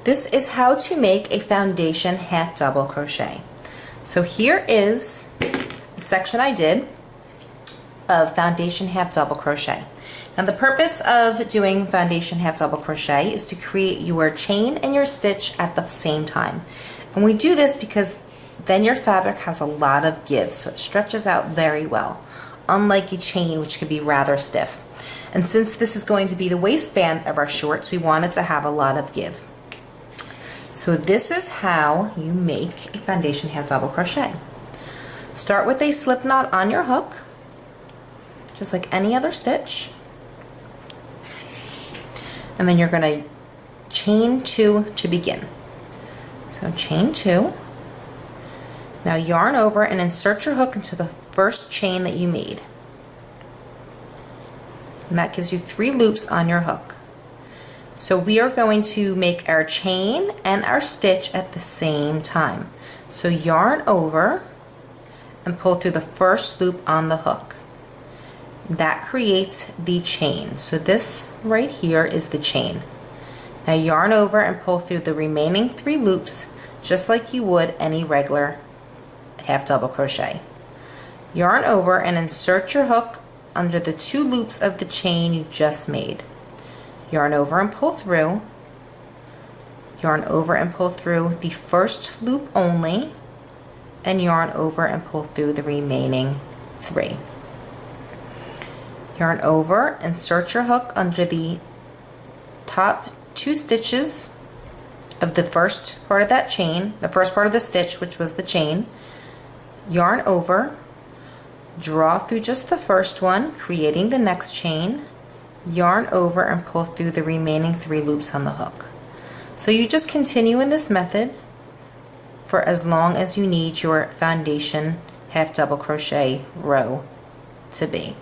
This is how to make a foundation half double crochet. So here is a section I did of foundation half double crochet. Now the purpose of doing foundation half double crochet is to create your chain and your stitch at the same time. And we do this because then your fabric has a lot of give, so it stretches out very well, unlike a chain which can be rather stiff. And since this is going to be the waistband of our shorts, we want it to have a lot of give. So this is how you make a foundation half double crochet. Start with a slip knot on your hook, just like any other stitch. And then you're going to chain 2 to begin. So chain 2. Now yarn over and insert your hook into the first chain that you made. And that gives you 3 loops on your hook. So we are going to make our chain and our stitch at the same time. So yarn over and pull through the first loop on the hook. That creates the chain. So this right here is the chain. Now yarn over and pull through the remaining 3 loops just like you would any regular half double crochet. Yarn over and insert your hook under the 2 loops of the chain you just made. Yarn over and pull through. Yarn over and pull through the first loop only, and yarn over and pull through the remaining 3. Yarn over, insert your hook under the top 2 stitches of the first part of that chain, the first part of the stitch, which was the chain. Yarn over, draw through just the first one, creating the next chain. Yarn over and pull through the remaining 3 loops on the hook. So you just continue in this method for as long as you need your foundation half double crochet row to be.